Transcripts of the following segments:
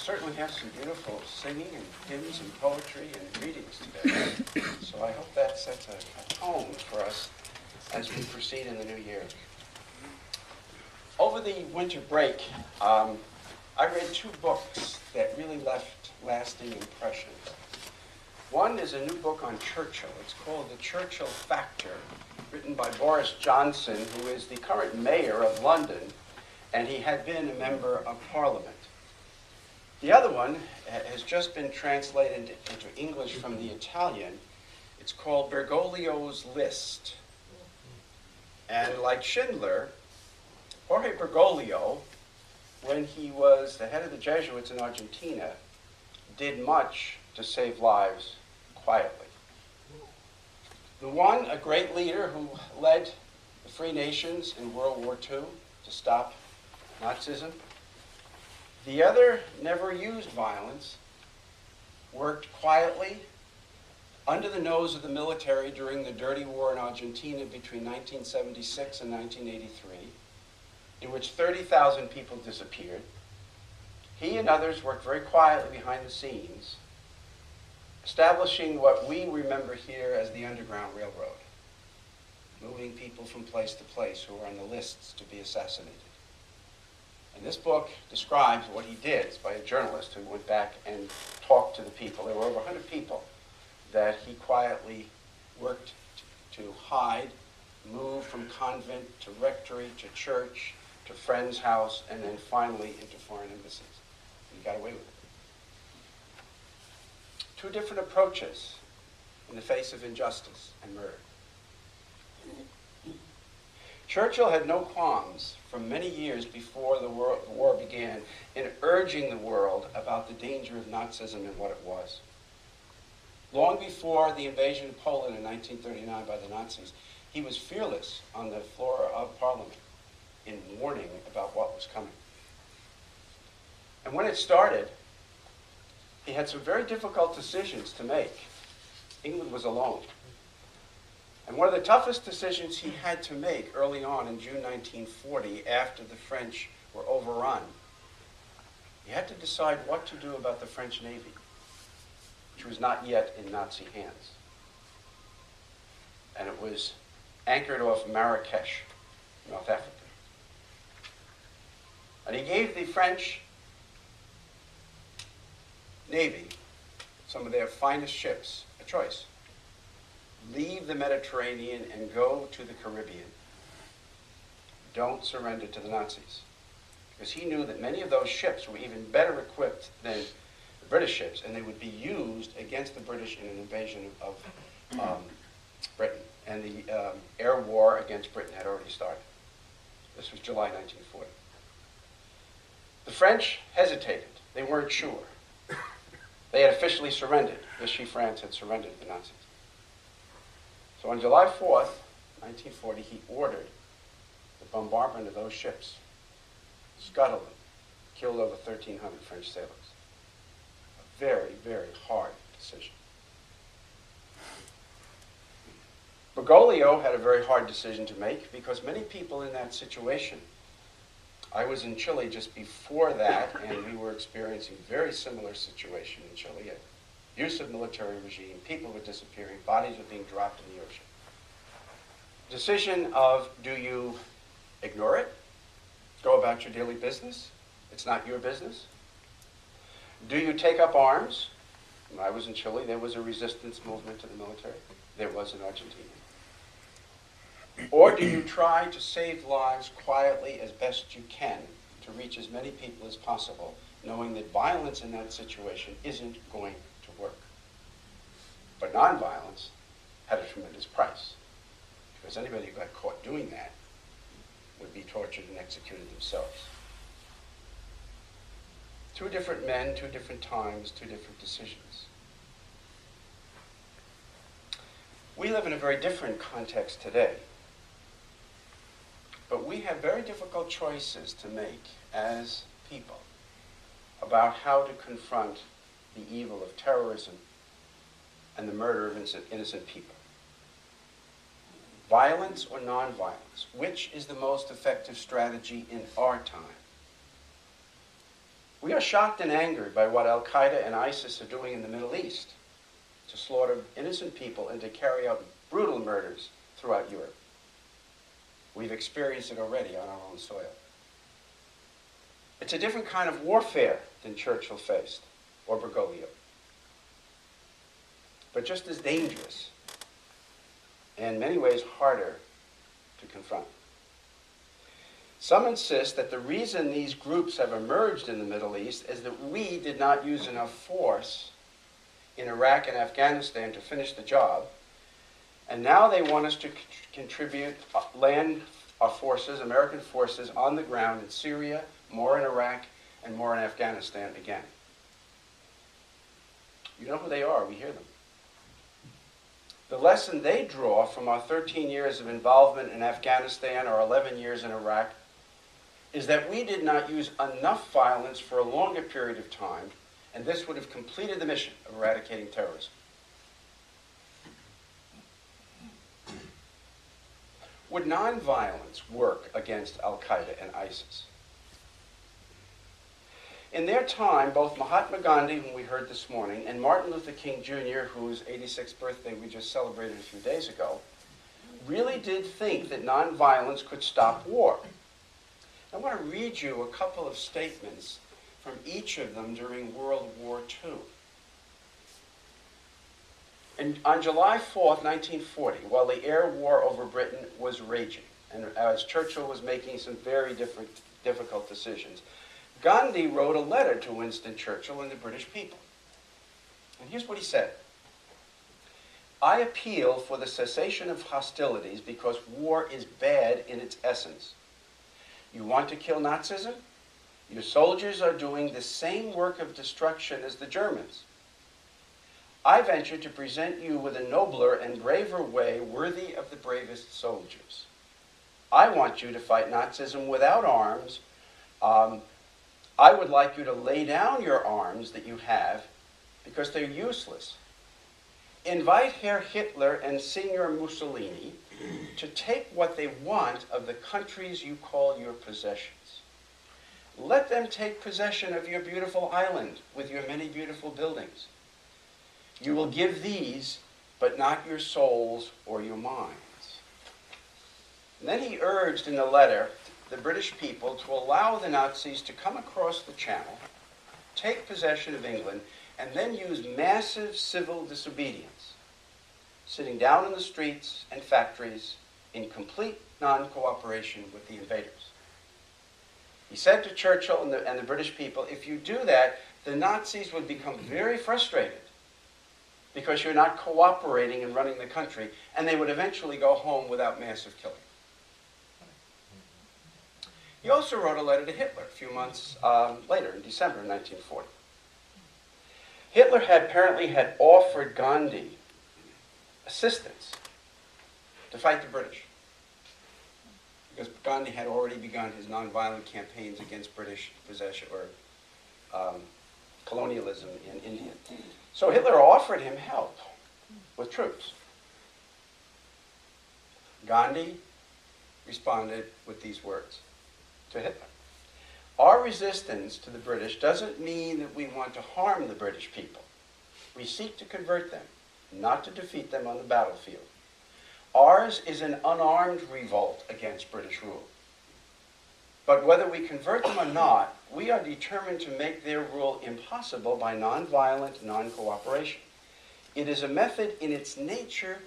certainly have some beautiful singing and hymns and poetry and readings today. So I hope that sets a tone for us as we proceed in the new year. Over the winter break, I read two books that really left lasting impressions. One is a new book on Churchill. It's called The Churchill Factor, written by Boris Johnson, who is the current mayor of London, and he had been a member of Parliament. The other one has just been translated into English from the Italian. It's called Bergoglio's List. And like Schindler, Jorge Bergoglio, when he was the head of the Jesuits in Argentina, did much to save lives quietly. The one, a great leader who led the free nations in World War II to stop Nazism. The other never used violence, worked quietly under the nose of the military during the dirty war in Argentina between 1976 and 1983, in which 30,000 people disappeared. He and others worked very quietly behind the scenes, establishing what we remember here as the Underground Railroad, moving people from place to place who were on the lists to be assassinated. And this book describes what he did. It's by a journalist who went back and talked to the people. There were over 100 people that he quietly worked to hide, move from convent to rectory to church to friend's house, and then finally into foreign embassies. And he got away with it. Two different approaches in the face of injustice and murder. Churchill had no qualms for many years before the war began in urging the world about the danger of Nazism and what it was. Long before the invasion of Poland in 1939 by the Nazis, he was fearless on the floor of Parliament in warning about what was coming. And when it started, he had some very difficult decisions to make. England was alone. And one of the toughest decisions he had to make early on in June 1940, after the French were overrun, he had to decide what to do about the French Navy, which was not yet in Nazi hands. And it was anchored off Marrakesh, North Africa. And he gave the French Navy, some of their finest ships, a choice. Leave the Mediterranean and go to the Caribbean. Don't surrender to the Nazis. Because he knew that many of those ships were even better equipped than the British ships, and they would be used against the British in an invasion of Britain. And the air war against Britain had already started. This was July 1940. The French hesitated. They weren't sure. They had officially surrendered. Vichy France had surrendered to the Nazis. So on July 4th, 1940, he ordered the bombardment of those ships, scuttled them, killed over 1,300 French sailors. A very, very hard decision. Bergoglio had a very hard decision to make because many people in that situation, I was in Chile just before that, and we were experiencing a very similar situation in Chile. Abusive military regime, people were disappearing, bodies were being dropped in the ocean. Decision of, do you ignore it? Go about your daily business? It's not your business? Do you take up arms? When I was in Chile, there was a resistance movement to the military. There was in Argentina. Or do you try to save lives quietly as best you can to reach as many people as possible, knowing that violence in that situation isn't going to work? But nonviolence had a tremendous price, because anybody who got caught doing that would be tortured and executed themselves. Two different men, two different times, two different decisions. We live in a very different context today, but we have very difficult choices to make as people about how to confront the evil of terrorism and the murder of innocent people. Violence or nonviolence? Which is the most effective strategy in our time? We are shocked and angered by what Al-Qaeda and ISIS are doing in the Middle East to slaughter innocent people and to carry out brutal murders throughout Europe. We've experienced it already on our own soil. It's a different kind of warfare than Churchill faced, or Bergoglio, but just as dangerous, and in many ways harder to confront. Some insist that the reason these groups have emerged in the Middle East is that we did not use enough force in Iraq and Afghanistan to finish the job, and now they want us to contribute land forces, American forces, on the ground in Syria, more in Iraq, and more in Afghanistan again. You know who they are, we hear them. The lesson they draw from our 13 years of involvement in Afghanistan or 11 years in Iraq is that we did not use enough violence for a longer period of time, and this would have completed the mission of eradicating terrorism. Would nonviolence work against Al-Qaeda and ISIS? In their time, both Mahatma Gandhi, whom we heard this morning, and Martin Luther King Jr., whose 86th birthday we just celebrated a few days ago, really did think that nonviolence could stop war. I want to read you a couple of statements from each of them during World War II. And on July 4th, 1940, while the air war over Britain was raging, and as Churchill was making some very difficult decisions, Gandhi wrote a letter to Winston Churchill and the British people. And here's what he said. I appeal for the cessation of hostilities because war is bad in its essence. You want to kill Nazism? Your soldiers are doing the same work of destruction as the Germans. I venture to present you with a nobler and braver way worthy of the bravest soldiers. I want you to fight Nazism without arms. I would like you to lay down your arms that you have because they're useless. Invite Herr Hitler and Signor Mussolini to take what they want of the countries you call your possessions. Let them take possession of your beautiful island with your many beautiful buildings. You will give these, but not your souls or your minds. And then he urged in the letter the British people to allow the Nazis to come across the Channel, take possession of England, and then use massive civil disobedience, sitting down in the streets and factories in complete non-cooperation with the invaders. He said to Churchill and the British people, if you do that, the Nazis would become very frustrated because you're not cooperating and running the country, and they would eventually go home without massive killing. He also wrote a letter to Hitler a few months later, in December 1940. Hitler apparently had offered Gandhi assistance to fight the British, because Gandhi had already begun his nonviolent campaigns against British possession or colonialism in India. So Hitler offered him help with troops. Gandhi responded with these words to Hitler. Our resistance to the British doesn't mean that we want to harm the British people. We seek to convert them, not to defeat them on the battlefield. Ours is an unarmed revolt against British rule. But whether we convert them or not, we are determined to make their rule impossible by nonviolent non-cooperation. It is a method in its nature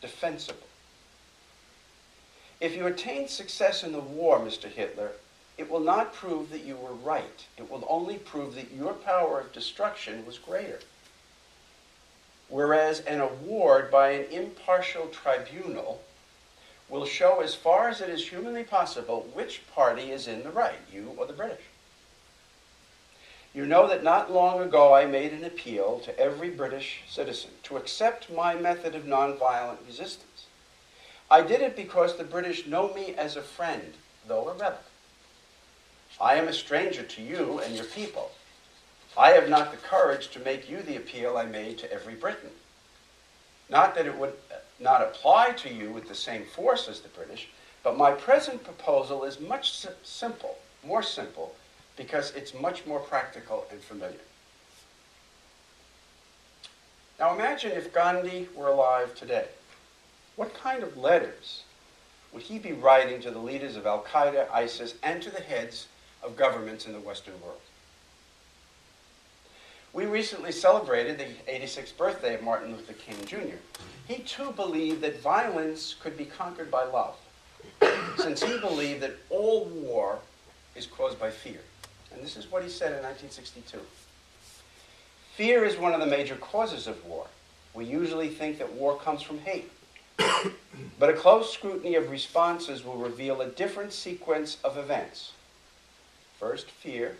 defensible. If you attain success in the war, Mr. Hitler, it will not prove that you were right. It will only prove that your power of destruction was greater. Whereas an award by an impartial tribunal will show as far as it is humanly possible which party is in the right, you or the British. You know that not long ago I made an appeal to every British citizen to accept my method of nonviolent resistance. I did it because the British know me as a friend, though a rebel. I am a stranger to you and your people. I have not the courage to make you the appeal I made to every Briton. Not that it would not apply to you with the same force as the British, but my present proposal is much simple, more simple, because it's much more practical and familiar. Now imagine if Gandhi were alive today. What kind of letters would he be writing to the leaders of Al-Qaeda, ISIS, and to the heads of governments in the Western world? We recently celebrated the 86th birthday of Martin Luther King Jr. He too believed that violence could be conquered by love, since he believed that all war is caused by fear. And this is what he said in 1962. Fear is one of the major causes of war. We usually think that war comes from hate. But a close scrutiny of responses will reveal a different sequence of events. First fear,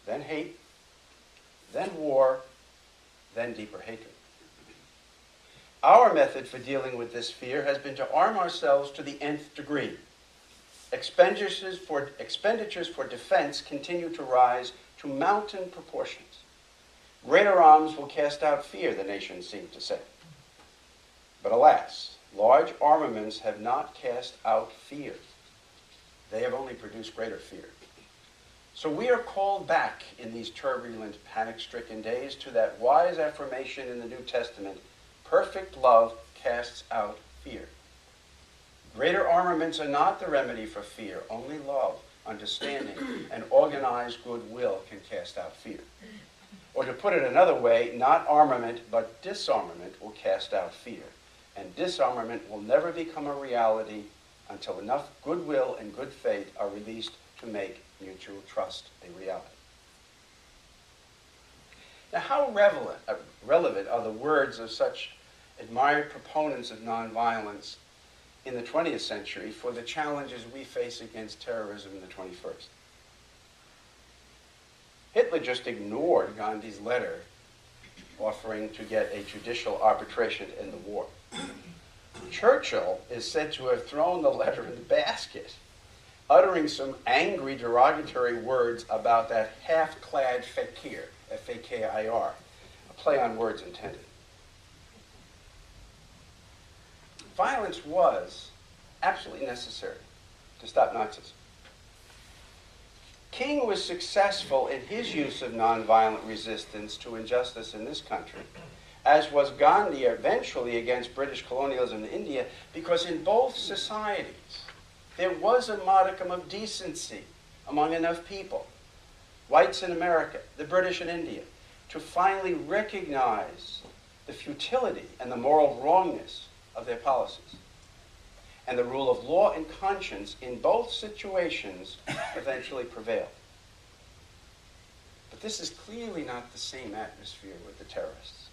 then hate, then war, then deeper hatred. Our method for dealing with this fear has been to arm ourselves to the nth degree. Expenditures for defense continue to rise to mountain proportions. Greater arms will cast out fear, the nations seem to say. But alas, large armaments have not cast out fear. They have only produced greater fear. So we are called back in these turbulent, panic-stricken days to that wise affirmation in the New Testament, perfect love casts out fear. Greater armaments are not the remedy for fear. Only love, understanding, and organized goodwill can cast out fear. Or to put it another way, not armament, but disarmament will cast out fear. And disarmament will never become a reality until enough goodwill and good faith are released to make mutual trust a reality. Now, how relevant are the words of such admired proponents of nonviolence in the 20th century for the challenges we face against terrorism in the 21st? Hitler just ignored Gandhi's letter offering to get a judicial arbitration to end the war. Churchill is said to have thrown the letter in the basket, uttering some angry, derogatory words about that half-clad fakir, F-A-K-I-R, a play on words intended. Violence was absolutely necessary to stop Nazism. King was successful in his use of nonviolent resistance to injustice in this country, as was Gandhi eventually against British colonialism in India, because in both societies there was a modicum of decency among enough people, whites in America, the British in India, to finally recognize the futility and the moral wrongness of their policies. And the rule of law and conscience in both situations eventually prevailed. But this is clearly not the same atmosphere with the terrorists.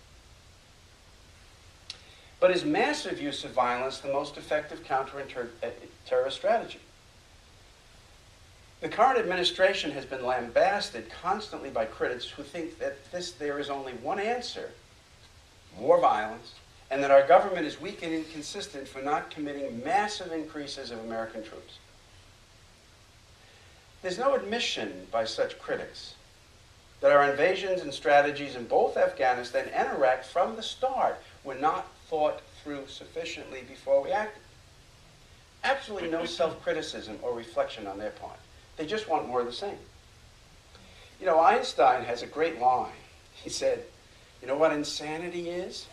But is massive use of violence the most effective counter-terrorist strategy? The current administration has been lambasted constantly by critics who think that there is only one answer: more violence, and that our government is weak and inconsistent for not committing massive increases of American troops. There's no admission by such critics that our invasions and strategies in both Afghanistan and Iraq from the start were not thought through sufficiently before we acted. Absolutely no self-criticism or reflection on their part. They just want more of the same. You know, Einstein has a great line. He said, "You know what insanity is?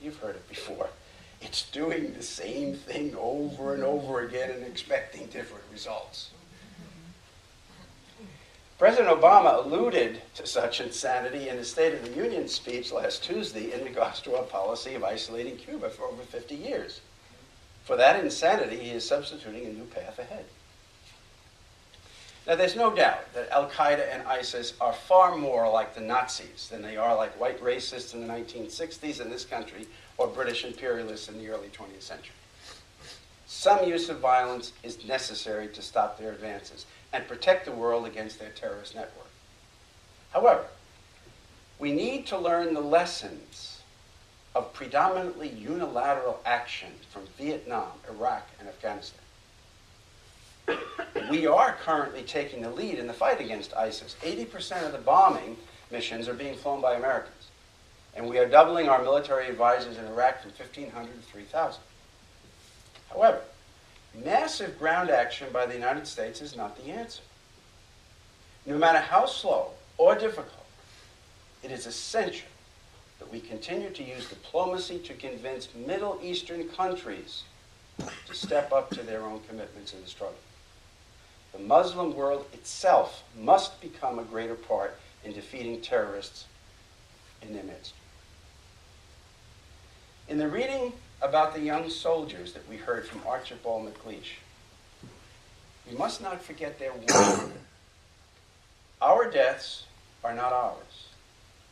You've heard it before. It's doing the same thing over and over again and expecting different results." President Obama alluded to such insanity in his State of the Union speech last Tuesday in regards to our policy of isolating Cuba for over 50 years. For that insanity, he is substituting a new path ahead. Now, there's no doubt that Al-Qaeda and ISIS are far more like the Nazis than they are like white racists in the 1960s in this country or British imperialists in the early 20th century. Some use of violence is necessary to stop their advances and protect the world against their terrorist network. However, we need to learn the lessons of predominantly unilateral action from Vietnam, Iraq, and Afghanistan. We are currently taking the lead in the fight against ISIS. 80% of the bombing missions are being flown by Americans. And we are doubling our military advisors in Iraq from 1,500 to 3,000. However, massive ground action by the United States is not the answer. No matter how slow or difficult, it is essential that we continue to use diplomacy to convince Middle Eastern countries to step up to their own commitments in the struggle. The Muslim world itself must become a greater part in defeating terrorists in their midst. In the reading about the young soldiers that we heard from Archibald MacLeish, we must not forget their warning. Our deaths are not ours.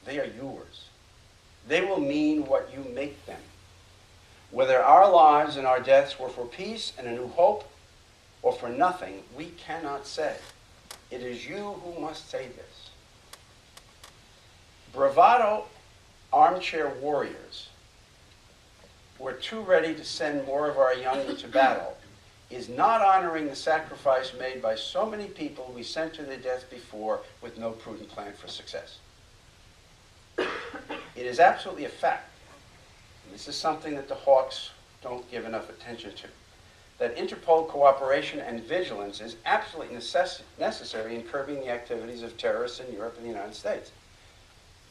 They are yours. They will mean what you make them. Whether our lives and our deaths were for peace and a new hope or for nothing, we cannot say. It is you who must say this. Bravado armchair warriors who are too ready to send more of our young into battle is not honoring the sacrifice made by so many people we sent to their death before with no prudent plan for success. It is absolutely a fact, and this is something that the hawks don't give enough attention to, that Interpol cooperation and vigilance is absolutely necessary in curbing the activities of terrorists in Europe and the United States.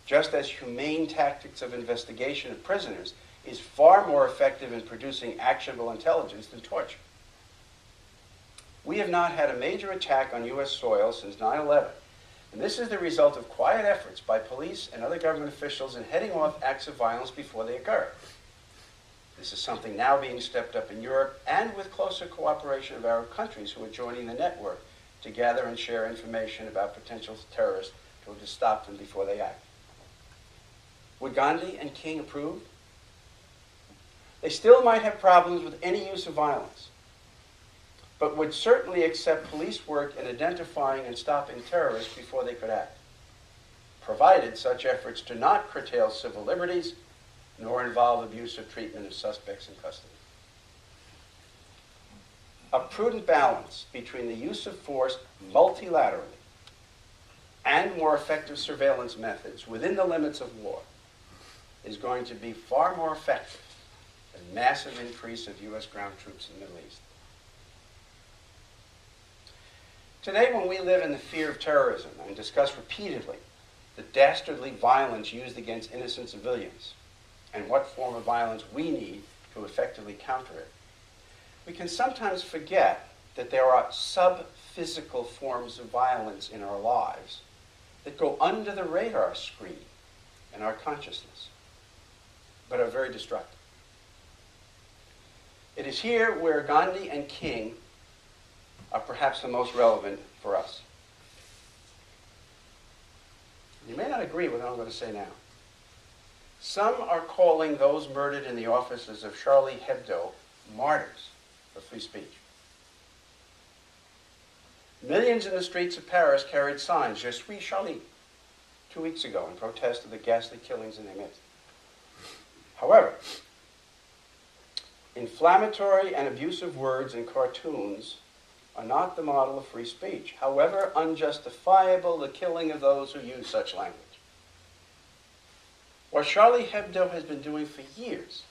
Just as humane tactics of investigation of prisoners is far more effective in producing actionable intelligence than torture. We have not had a major attack on U.S. soil since 9/11, and this is the result of quiet efforts by police and other government officials in heading off acts of violence before they occur. This is something now being stepped up in Europe and with closer cooperation of Arab countries who are joining the network to gather and share information about potential terrorists to stop them before they act. Would Gandhi and King approve? They still might have problems with any use of violence, but would certainly accept police work in identifying and stopping terrorists before they could act, provided such efforts do not curtail civil liberties nor involve abusive treatment of suspects in custody. A prudent balance between the use of force multilaterally and more effective surveillance methods within the limits of war is going to be far more effective than massive increase of U.S. ground troops in the Middle East. Today, when we live in the fear of terrorism and discuss repeatedly the dastardly violence used against innocent civilians and what form of violence we need to effectively counter it, we can sometimes forget that there are sub-physical forms of violence in our lives that go under the radar screen in our consciousness, but are very destructive. It is here where Gandhi and King are perhaps the most relevant for us. You may not agree with what I'm going to say now. Some are calling those murdered in the offices of Charlie Hebdo martyrs for free speech. Millions in the streets of Paris carried signs, Je suis Charlie, 2 weeks ago in protest of the ghastly killings in their midst. However, inflammatory and abusive words in cartoons are not the model of free speech, however unjustifiable the killing of those who use such language. What Charlie Hebdo has been doing for years,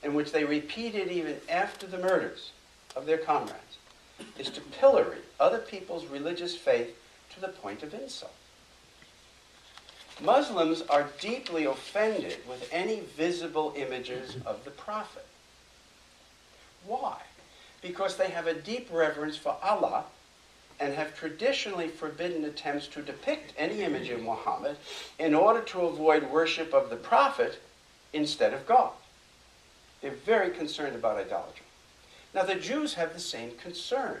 and which they repeated even after the murders of their comrades, is to pillory other people's religious faith to the point of insult. Muslims are deeply offended with any visible images of the Prophet. Why? Because they have a deep reverence for Allah and have traditionally forbidden attempts to depict any image of Muhammad in order to avoid worship of the Prophet instead of God. They're very concerned about idolatry. Now, the Jews have the same concern.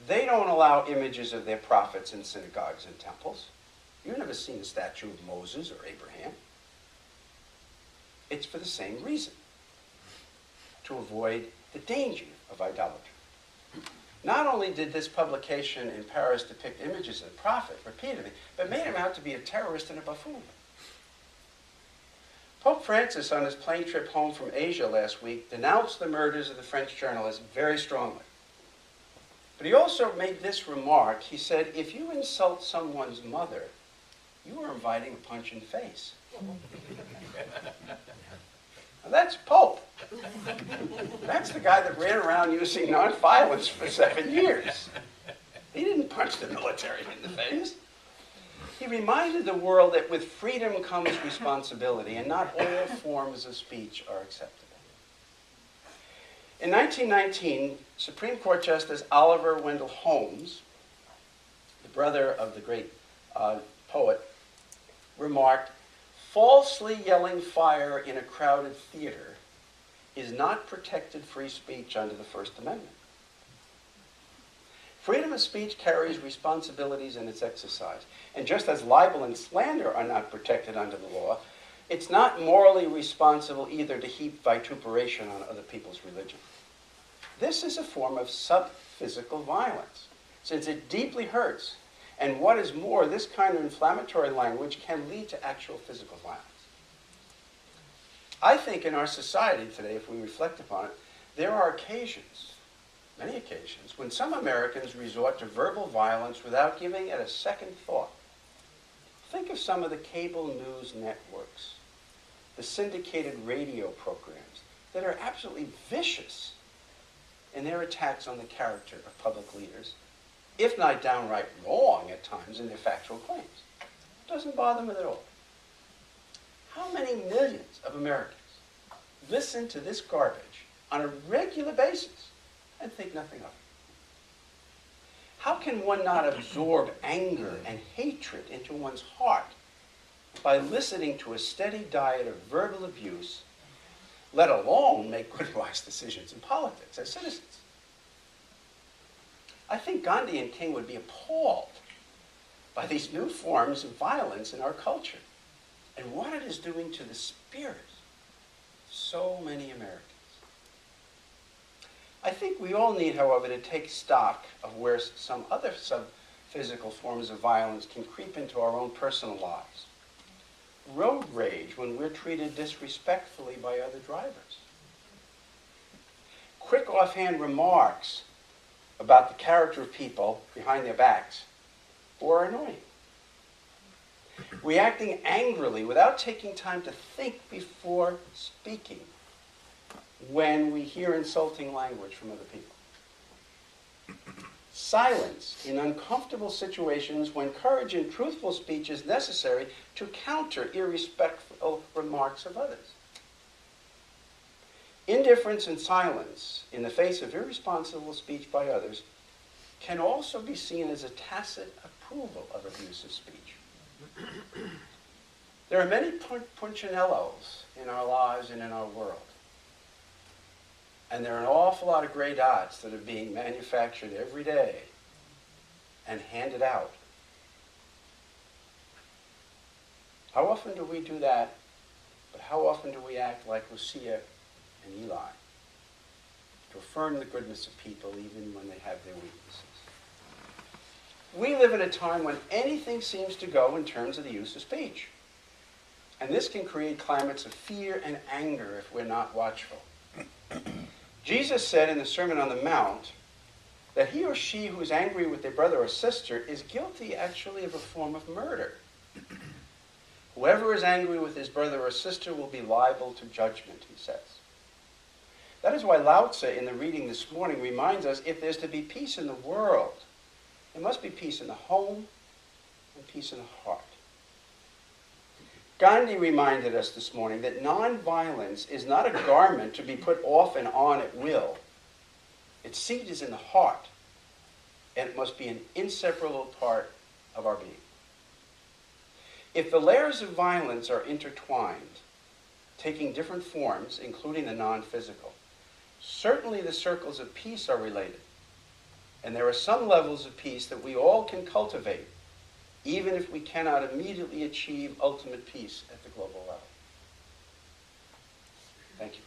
They don't allow images of their prophets in synagogues and temples. You've never seen a statue of Moses or Abraham. It's for the same reason, to avoid the danger of idolatry. Not only did this publication in Paris depict images of the Prophet repeatedly, but made him out to be a terrorist and a buffoon. Pope Francis, on his plane trip home from Asia last week, denounced the murders of the French journalist very strongly. But he also made this remark. He said, if you insult someone's mother, you are inviting a punch in the face. That's Pope. That's the guy that ran around using nonviolence for 7 years. He didn't punch the military in the face. He reminded the world that with freedom comes responsibility, and not all forms of speech are acceptable. In 1919, Supreme Court Justice Oliver Wendell Holmes, the brother of the great poet, remarked, "Falsely yelling fire in a crowded theater is not protected free speech under the First Amendment. Freedom of speech carries responsibilities in its exercise. And just as libel and slander are not protected under the law, it's not morally responsible either to heap vituperation on other people's religion. This is a form of sub-physical violence, since it deeply hurts. And what is more, this kind of inflammatory language can lead to actual physical violence." I think in our society today, if we reflect upon it, there are occasions, many occasions, when some Americans resort to verbal violence without giving it a second thought. Think of some of the cable news networks, the syndicated radio programs that are absolutely vicious in their attacks on the character of public leaders, if not downright wrong at times in their factual claims. It doesn't bother me at all. How many millions of Americans listen to this garbage on a regular basis and think nothing of it? How can one not absorb anger and hatred into one's heart by listening to a steady diet of verbal abuse, let alone make good, wise decisions in politics as citizens? I think Gandhi and King would be appalled by these new forms of violence in our culture and what it is doing to the spirit of so many Americans. I think we all need, however, to take stock of where some other sub-physical forms of violence can creep into our own personal lives. Road rage when we're treated disrespectfully by other drivers. Quick offhand remarks about the character of people behind their backs who are annoying. Reacting angrily without taking time to think before speaking when we hear insulting language from other people. Silence in uncomfortable situations when courage and truthful speech is necessary to counter irrespectful remarks of others. Indifference and silence in the face of irresponsible speech by others can also be seen as a tacit approval of abusive speech. There are many punchinellos in our lives and in our world. And there are an awful lot of gray dots that are being manufactured every day and handed out. How often do we do that? But how often do we act like Lucia and Eli, to affirm the goodness of people even when they have their weaknesses? We live in a time when anything seems to go in terms of the use of speech. And this can create climates of fear and anger if we're not watchful. Jesus said in the Sermon on the Mount that he or she who is angry with their brother or sister is guilty actually of a form of murder. Whoever is angry with his brother or sister will be liable to judgment, he says. That is why Lao Tzu in the reading this morning reminds us if there's to be peace in the world, there must be peace in the home and peace in the heart. Gandhi reminded us this morning that nonviolence is not a garment to be put off and on at will. Its seat is in the heart, and it must be an inseparable part of our being. If the layers of violence are intertwined, taking different forms, including the non-physical, certainly the circles of peace are related. And there are some levels of peace that we all can cultivate, even if we cannot immediately achieve ultimate peace at the global level. Thank you.